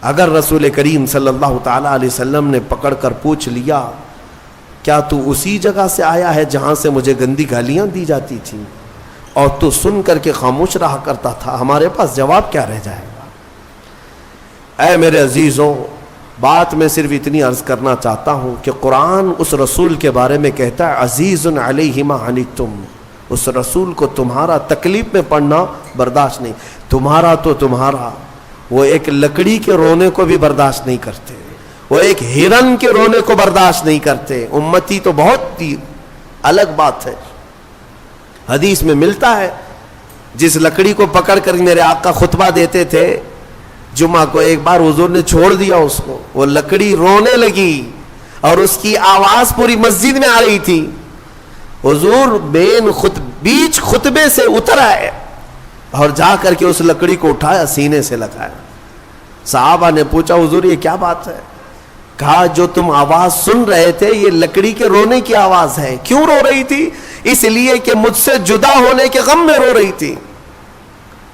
اگر رسول کریم صلی اللہ تعالی علیہ وسلم نے پکڑ کر پوچھ لیا کیا تو اسی جگہ سے آیا ہے جہاں سے مجھے گندی گالیاں دی جاتی تھیں اور تو سن کر کے خاموش رہا کرتا تھا، ہمارے پاس جواب کیا رہ جائے گا؟ اے میرے عزیزوں، بات میں صرف اتنی عرض کرنا چاہتا ہوں کہ قرآن اس رسول کے بارے میں کہتا ہے عزیز علیہ ما عنتم. اس رسول کو تمہارا تکلیف میں پڑنا برداشت نہیں. تمہارا تو تمہارا، وہ ایک لکڑی کے رونے کو بھی برداشت نہیں کرتے، وہ ایک ہرن کے رونے کو برداشت نہیں کرتے. امتی تو بہت ہی الگ بات ہے. حدیث میں ملتا ہے جس لکڑی کو پکڑ کر میرے آقا خطبہ دیتے تھے جمعہ کو، ایک بار حضور نے چھوڑ دیا اس کو، وہ لکڑی رونے لگی اور اس کی آواز پوری مسجد میں آ رہی تھی. حضور بیچ خطبے سے اتر آئے اور جا کر کے اس لکڑی کو اٹھایا، سینے سے لگایا. صحابہ نے پوچھا حضور یہ کیا بات ہے؟ کہا جو تم آواز سن رہے تھے یہ لکڑی کے رونے کی آواز ہے. کیوں رو رہی تھی؟ اس لیے کہ مجھ سے جدا ہونے کے غم میں رو رہی تھی.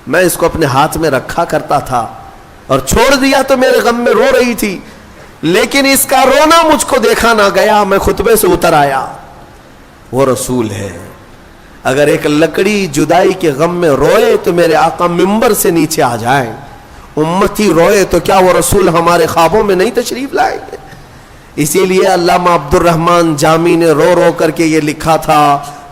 میں اس کو اپنے ہاتھ میں رکھا کرتا تھا اور چھوڑ دیا تو میرے غم میں رو رہی تھی، لیکن اس کا رونا مجھ کو دیکھا نہ گیا، میں خطبے سے اتر آیا. وہ رسول ہے. اگر ایک لکڑی جدائی کے غم میں روئے تو میرے آقا ممبر سے نیچے آ جائیں. امتی روئے تو کیا وہ رسول ہمارے خوابوں میں نہیں تشریف لائیں گے؟ اسی لیے علامہ عبد الرحمن جامی نے رو رو کر کے یہ لکھا تھا،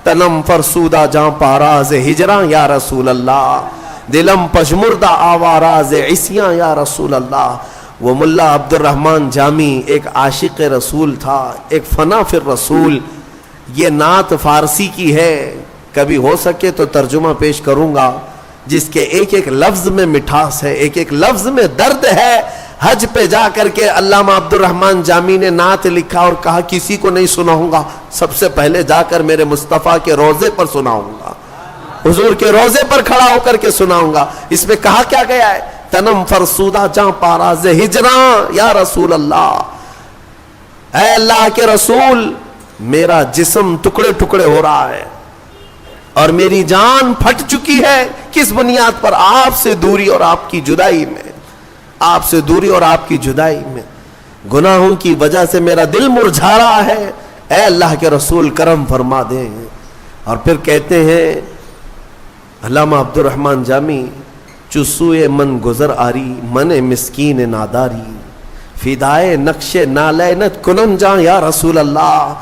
تنم فرسودہ جاں پاراز ہجراں یا رسول اللہ، دلم پشمردہ آواراز عصیاں یا رسول اللہ. وہ ملا عبد الرحمن جامی ایک عاشق رسول تھا، ایک فنا فی الرسول. یہ نعت فارسی کی ہے، کبھی ہو سکے تو ترجمہ پیش کروں گا، جس کے ایک ایک لفظ میں مٹھاس ہے، ایک ایک لفظ میں درد ہے. حج پہ جا کر کے علامہ عبد الرحمن جامی نے نعت لکھا اور کہا کسی کو نہیں سناؤں گا، سب سے پہلے جا کر میرے مصطفیٰ کے روضے پر سناؤں گا، حضور کے روضے پر کھڑا ہو کر کے سناؤں گا. اس میں کہا کیا گیا ہے؟ تنم فرسودہ جاں پاراز ہجراں یا رسول اللہ. اے اللہ کے رسول، میرا جسم ٹکڑے ٹکڑے ہو رہا ہے اور میری جان پھٹ چکی ہے. کس بنیاد پر؟ آپ سے دوری اور آپ کی جدائی میں، آپ سے دوری اور آپ کی جدائی میں گناہوں کی وجہ سے میرا دل مرجھا رہا ہے. اے اللہ کے رسول کرم فرما دیں. اور پھر کہتے ہیں علامہ عبد الرحمن جامی، چسوئے من گزر آری من مسکین ناداری، فدائے نقش نالینت کنن جاں یا رسول اللہ.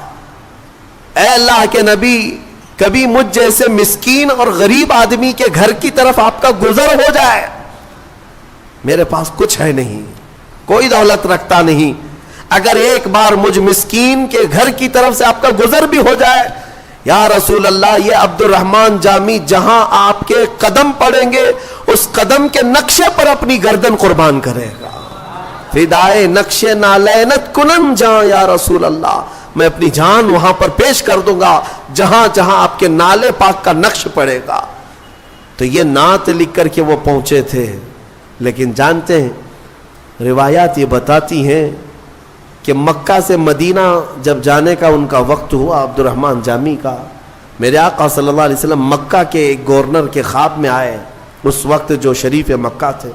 اے اللہ کے نبی، کبھی مجھ جیسے مسکین اور غریب آدمی کے گھر کی طرف آپ کا گزر ہو جائے. میرے پاس کچھ ہے نہیں، کوئی دولت رکھتا نہیں، اگر ایک بار مجھ مسکین کے گھر کی طرف سے آپ کا گزر بھی ہو جائے یا رسول اللہ، یہ عبد الرحمن جامی جہاں آپ کے قدم پڑیں گے اس قدم کے نقشے پر اپنی گردن قربان کرے گا. فدائے نقش نالینت کنن جاں یا رسول اللہ، میں اپنی جان وہاں پر پیش کر دوں گا جہاں جہاں آپ کے نالے پاک کا نقش پڑے گا. تو یہ نعت لکھ کر کے وہ پہنچے تھے. لیکن جانتے ہیں روایات یہ بتاتی ہیں کہ مکہ سے مدینہ جب جانے کا ان کا وقت ہوا عبد الرحمن جامی کا، میرے آقا صلی اللہ علیہ وسلم مکہ کے ایک گورنر کے خواب میں آئے، اس وقت جو شریف مکہ تھے،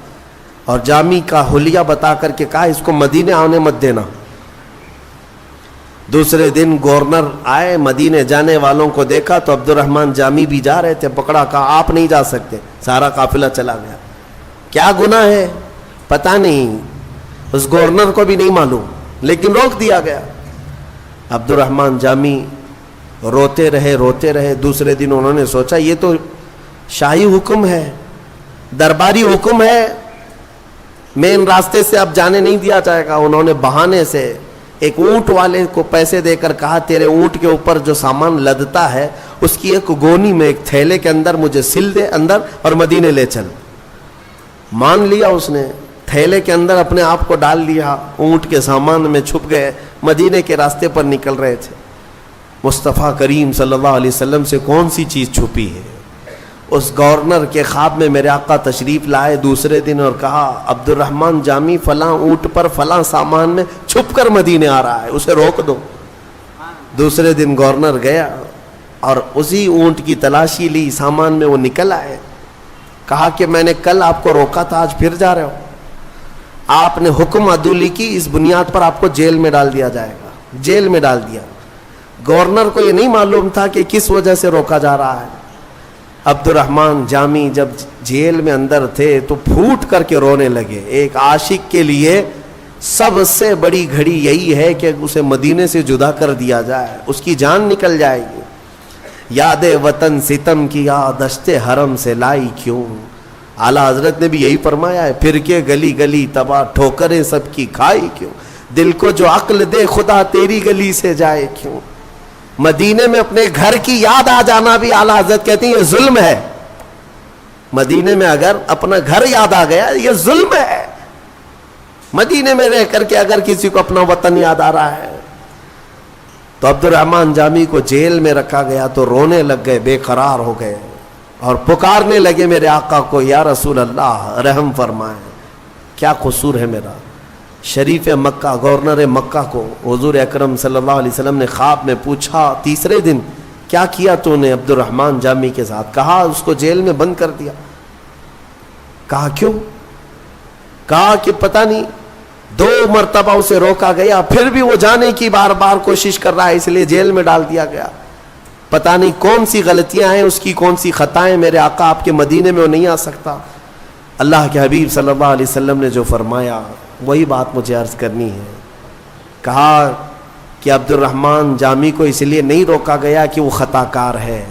اور جامی کا حلیہ بتا کر کے کہا اس کو مدینے آنے مت دینا۔ دوسرے دن گورنر آئے، مدینے جانے والوں کو دیکھا تو عبد الرحمن جامی بھی جا رہے تھے، پکڑا، کہا آپ نہیں جا سکتے، سارا قافلہ چلا گیا۔ کیا گناہ ہے پتہ نہیں، اس گورنر کو بھی نہیں معلوم، لیکن روک دیا گیا۔ عبد الرحمن جامی روتے رہے۔ دوسرے دن انہوں نے سوچا یہ تو شاہی حکم ہے، درباری حکم ہے، مین راستے سے اب جانے نہیں دیا جائے گا۔ انہوں نے بہانے سے ایک اونٹ والے کو پیسے دے کر کہا تیرے اونٹ کے اوپر جو سامان لدتا ہے اس کی ایک گونی میں ایک تھیلے کے اندر مجھے سل دے اندر اور مدینے لے چل۔ مان لیا اس نے، تھیلے کے اندر اپنے آپ کو ڈال لیا، اونٹ کے سامان میں چھپ گئے، مدینے کے راستے پر نکل رہے تھے۔ مصطفیٰ کریم صلی اللہ علیہ وسلم سے کون سی چیز چھپی ہے؟ اس گورنر کے خواب میں میرے آقا تشریف لائے دوسرے دن اور کہا عبد الرحمن جامی فلاں اونٹ پر فلاں سامان میں چھپ کر مدینے آ رہا ہے، اسے روک دو۔ دوسرے دن گورنر گیا اور اسی اونٹ کی تلاشی لی، سامان میں وہ نکل آئے۔ کہا کہ میں نے کل آپ کو روکا تھا، آج پھر جا رہے ہو، آپ نے حکم عدولی کی، اس بنیاد پر آپ کو جیل میں ڈال دیا جائے گا۔ جیل میں ڈال دیا۔ گورنر کو یہ نہیں معلوم تھا کہ کس وجہ سے روکا جا رہا ہے۔ عبد الرحمن جامی جب جیل میں اندر تھے تو پھوٹ کر کے رونے لگے۔ ایک عاشق کے لیے سب سے بڑی گھڑی یہی ہے کہ اسے مدینے سے جدا کر دیا جائے، اس کی جان نکل جائے گی۔ یاد وطن ستم کی دشت حرم سے لائی کیوں، اعلیٰ حضرت نے بھی یہی فرمایا ہے، پھر کے گلی گلی تباہ ٹھوکریں سب کی کھائی کیوں، دل کو جو عقل دے خدا تیری گلی سے جائے کیوں۔ مدینے میں اپنے گھر کی یاد آ جانا بھی اعلیٰ حضرت کہتے ہیں یہ ظلم ہے۔ مدینے میں اگر اپنا گھر یاد آ گیا یہ ظلم ہے۔ مدینے میں رہ کر کے اگر کسی کو اپنا وطن یاد آ رہا ہے تو عبد الرحمن جامی کو جیل میں رکھا گیا تو رونے لگ گئے، بے قرار ہو گئے اور پکارنے لگے میرے آقا کو، یا رسول اللہ رحم فرمائیں، کیا قصور ہے میرا۔ شریف مکہ گورنر مکہ کو حضور اکرم صلی اللہ علیہ وسلم نے خواب میں پوچھا تیسرے دن کیا کیا تو نے عبد الرحمن جامی کے ساتھ؟ کہا اس کو جیل میں بند کر دیا۔ کہا کیوں؟ کہا کہ پتہ نہیں 2 مرتبہ اسے روکا گیا، پھر بھی وہ جانے کی بار بار کوشش کر رہا ہے، اس لیے جیل میں ڈال دیا گیا۔ پتہ نہیں کون سی غلطیاں ہیں اس کی، کون سی خطائیں، میرے آقا آپ کے مدینے میں وہ نہیں آ سکتا۔ اللہ کے حبیب صلی اللہ علیہ وسلم نے جو فرمایا وہی بات مجھے عرض کرنی ہے۔ کہا کہ عبد الرحمن جامی کو اس لیے نہیں روکا گیا کہ وہ خطا کار ہے،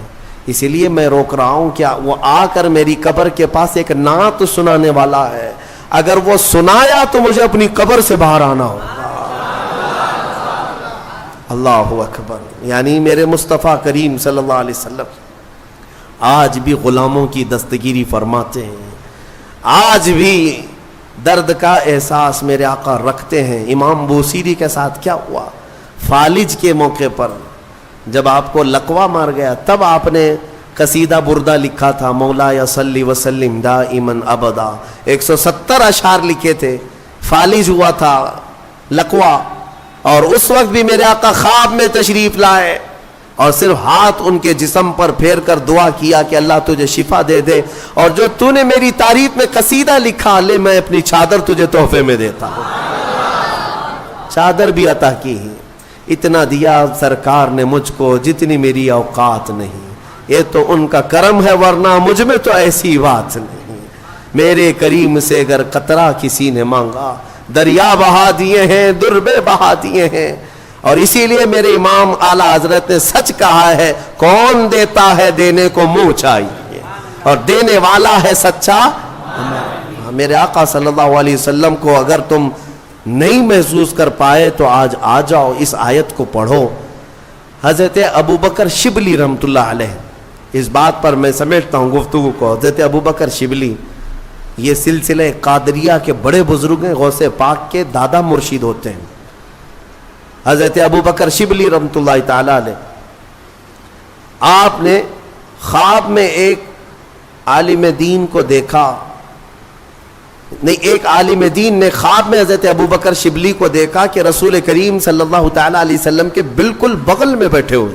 اس لیے میں روک رہا ہوں کہ وہ آ کر میری قبر کے پاس ایک نعت سنانے والا ہے، اگر وہ سنایا تو مجھے اپنی قبر سے باہر آنا ہوگا۔ اللہ اکبر۔ یعنی میرے مصطفیٰ کریم صلی اللہ علیہ وسلم آج بھی غلاموں کی دستگیری فرماتے ہیں، آج بھی درد کا احساس میرے آقا رکھتے ہیں۔ امام بوصیری کے ساتھ کیا ہوا؟ فالج کے موقع پر جب آپ کو لقوہ مار گیا تب آپ نے قصیدہ بردہ لکھا تھا، مولا یا صلی وسلم دائماً ابدا، 170 اشعار لکھے تھے۔ فالج ہوا تھا لقوہ، اور اس وقت بھی میرے آقا خواب میں تشریف لائے اور صرف ہاتھ ان کے جسم پر پھیر کر دعا کیا کہ اللہ تجھے شفا دے دے، اور جو تو نے میری تعریف میں قصیدہ لکھا لے میں اپنی چادر تجھے تحفے میں دیتا ہوں۔ چادر بھی عطا کی، اتنا دیا سرکار نے مجھ کو جتنی میری اوقات نہیں، یہ تو ان کا کرم ہے ورنہ مجھ میں تو ایسی بات نہیں۔ میرے کریم سے اگر قطرہ کسی نے مانگا دریا بہا دیے ہیں، دربے بہا دیے ہیں، اور اسی لیے میرے امام اعلیٰ حضرت نے سچ کہا ہے، کون دیتا ہے دینے کو منہ چاہیے، اور دینے والا ہے سچا۔ میرے آقا صلی اللہ علیہ وسلم کو اگر تم نہیں محسوس کر پائے تو آج آ جاؤ، اس آیت کو پڑھو۔ حضرت ابوبکر شبلی رحمۃ اللہ علیہ، اس بات پر میں سمیٹتا ہوں گفتگو کو، حضرت ابوبکر شبلی یہ سلسلہ قادریہ کے بڑے بزرگ ہیں، غوث پاک کے دادا مرشد ہوتے ہیں۔ حضرت ابوبکر شبلی رحمۃ اللہ تعالی علیہ، آپ نے خواب میں ایک عالم دین کو دیکھا، نہیں، ایک عالم دین نے خواب میں حضرت ابوبکر شبلی کو دیکھا کہ رسول کریم صلی اللہ تعالی علیہ وسلم کے بالکل بغل میں بیٹھے ہوئے،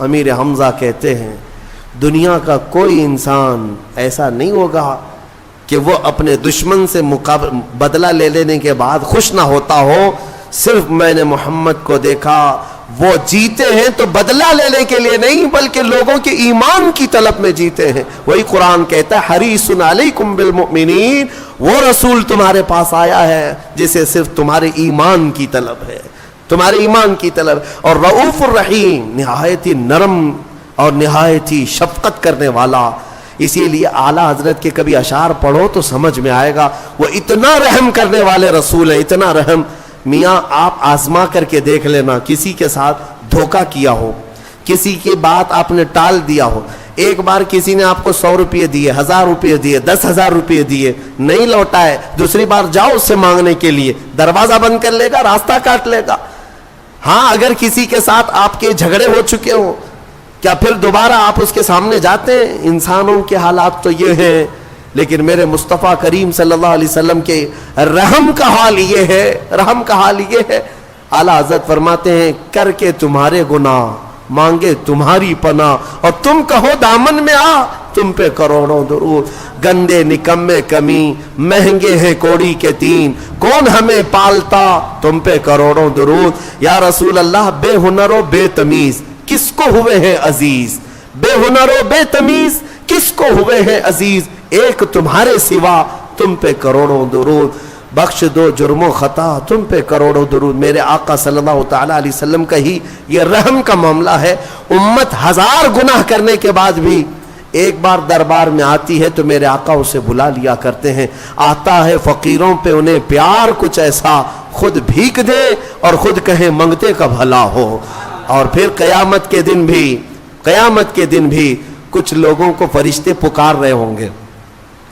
امیر حمزہ کہتے ہیں دنیا کا کوئی انسان ایسا نہیں ہوگا کہ وہ اپنے دشمن سے بدلہ لے لینے کے بعد خوش نہ ہوتا ہو. صرف میں نے محمد کو دیکھا وہ جیتے ہیں تو بدلہ لینے کے لیے نہیں بلکہ لوگوں کے ایمان کی طلب میں جیتے ہیں. وہی قرآن کہتا ہے حریص علیکم بالمؤمنین, وہ رسول تمہارے پاس آیا ہے جسے صرف تمہارے ایمان کی طلب ہے, تمہارے ایمان کی طلب. اور رؤوف الرحیم, نہایت ہی نرم اور نہایت ہی شفقت کرنے والا. اسی لیے اعلیٰ حضرت کے کبھی اشعار پڑھو تو سمجھ میں آئے گا وہ اتنا رحم کرنے والے رسول ہیں, اتنا رحم. میاں آپ آزما کر کے دیکھ لینا, کسی کے ساتھ دھوکہ کیا ہو, کسی کی بات آپ نے ٹال دیا ہو, ایک بار کسی نے آپ کو 100 روپے دیے, 1000 روپے دیے, 10,000 روپے دیے, نہیں لوٹائے, دوسری بار جاؤ اس سے مانگنے کے لیے, دروازہ بند کر لے گا, راستہ کاٹ لے گا. ہاں اگر کسی کے ساتھ آپ کے جھگڑے ہو چکے ہوں, کیا پھر دوبارہ آپ اس کے سامنے جاتے ہیں؟ انسانوں کے حالات تو یہ ہیں, لیکن میرے مصطفیٰ کریم صلی اللہ علیہ وسلم کے رحم کا حال یہ ہے, رحم کا حال یہ ہے. اعلیٰ حضرت فرماتے ہیں کر کے تمہارے گناہ مانگے تمہاری پناہ, اور تم کہو دامن میں آ, تم پہ کروڑوں درود. گندے نکمے کمی مہنگے ہیں کوڑی کے تین, کون ہمیں پالتا تم پہ کروڑوں درود. یا رسول اللہ بے ہنر و بے تمیز کس کو ہوئے ہیں عزیز, بے ہنر و بے تمیز کس کو ہوئے ہیں عزیز, ایک تمہارے سوا تم پہ کروڑوں درود. بخش دو جرم و خطا تم پہ کروڑوں درود. میرے آقا صلی اللہ تعالی علیہ وسلم کا ہی یہ رحم کا معاملہ ہے. امت 1000 گناہ کرنے کے بعد بھی ایک بار دربار میں آتی ہے تو میرے آقا اسے بلا لیا کرتے ہیں. آتا ہے فقیروں پہ انہیں پیار کچھ ایسا, خود بھیک دے اور خود کہیں منگتے کا بھلا ہو. اور پھر قیامت کے دن بھی کچھ لوگوں کو فرشتے پکار رہے ہوں گے,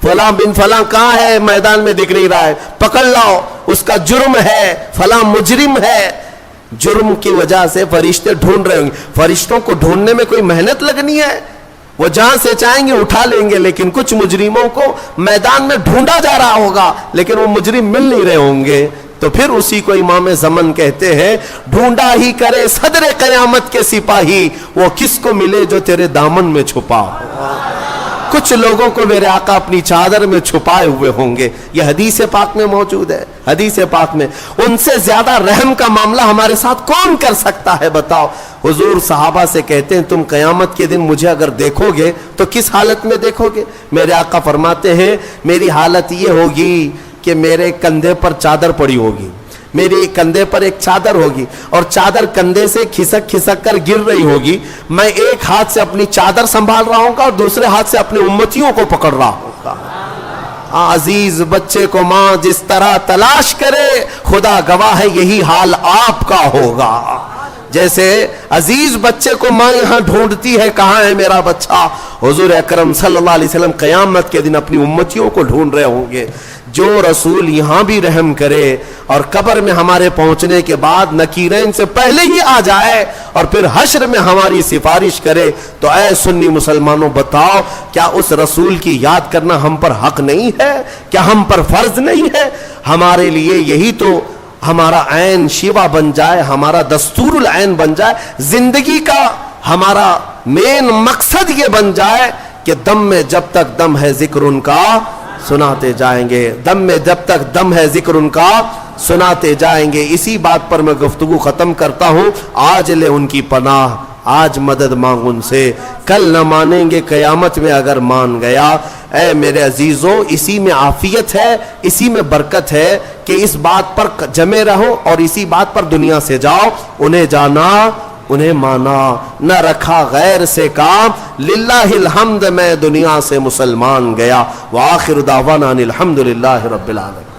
فلاں بن فلاں کہاں ہے, میدان میں دکھ نہیں رہا ہے, پکڑ لاؤ, اس کا جرم ہے, فلاں مجرم ہے. جرم کی وجہ سے فرشتے ڈھونڈ رہے ہوں گے. فرشتوں کو ڈھونڈنے میں کوئی محنت لگنی ہے, وہ جہاں سے چاہیں گے اٹھا لیں گے. لیکن کچھ مجرموں کو میدان میں ڈھونڈا جا رہا ہوگا لیکن وہ مجرم مل نہیں رہے ہوں گے. تو پھر اسی کو امام زمن کہتے ہیں ڈھونڈا ہی کرے صدر قیامت کے سپاہی, وہ کس کو ملے جو تیرے دامن میں چھپا. کچھ لوگوں کو میرے آقا اپنی چادر میں چھپائے ہوئے ہوں گے. یہ حدیث پاک میں موجود ہے, حدیث پاک میں. ان سے زیادہ رحم کا معاملہ ہمارے ساتھ کون کر سکتا ہے بتاؤ. حضور صحابہ سے کہتے ہیں تم قیامت کے دن مجھے اگر دیکھو گے تو کس حالت میں دیکھو گے؟ میرے آقا فرماتے ہیں میری حالت یہ ہوگی کہ میرے کندھے پر چادر پڑی ہوگی, میرے کندھے پر ایک چادر ہوگی اور چادر کندھے سے کھسک کھسک کر گر رہی ہوگی. میں ایک ہاتھ سے اپنی چادر سنبھال رہا ہوں گا اور دوسرے ہاتھ سے اپنے امتیوں کو پکڑ رہا ہوں گا. عزیز بچے کو ماں جس طرح تلاش کرے خدا گواہ ہے یہی حال آپ کا ہوگا. جیسے عزیز بچے کو ماں یہاں ڈھونڈتی ہے کہاں ہے میرا بچہ, حضور اکرم صلی اللہ علیہ وسلم قیامت کے دن اپنی امتیوں کو ڈھونڈ رہے ہوں گے. جو رسول یہاں بھی رحم کرے اور قبر میں ہمارے پہنچنے کے بعد نکیرین سے پہلے ہی آ جائے اور پھر حشر میں ہماری سفارش کرے, تو اے سنی مسلمانوں بتاؤ کیا اس رسول کی یاد کرنا ہم پر حق نہیں ہے؟ کیا ہم پر فرض نہیں ہے؟ ہمارے لیے یہی تو ہمارا عین شیوا بن جائے, ہمارا دستور العین بن جائے, زندگی کا ہمارا مین مقصد یہ بن جائے کہ دم میں جب تک دم ہے ذکر ان کا سناتے جائیں گے, دم میں جب تک دم ہے ذکر ان کا سناتے جائیں گے. اسی بات پر میں گفتگو ختم کرتا ہوں. آج لے ان کی پناہ, آج مدد مانگ ان سے, کل نہ مانیں گے قیامت میں اگر مان گیا. اے میرے عزیزوں اسی میں عافیت ہے, اسی میں برکت ہے کہ اس بات پر جمے رہو اور اسی بات پر دنیا سے جاؤ. انہیں جانا انہیں مانا, نہ رکھا غیر سے کام, للہ الحمد میں دنیا سے مسلمان گیا. وآخر دعوانا الحمدللہ رب العالمین.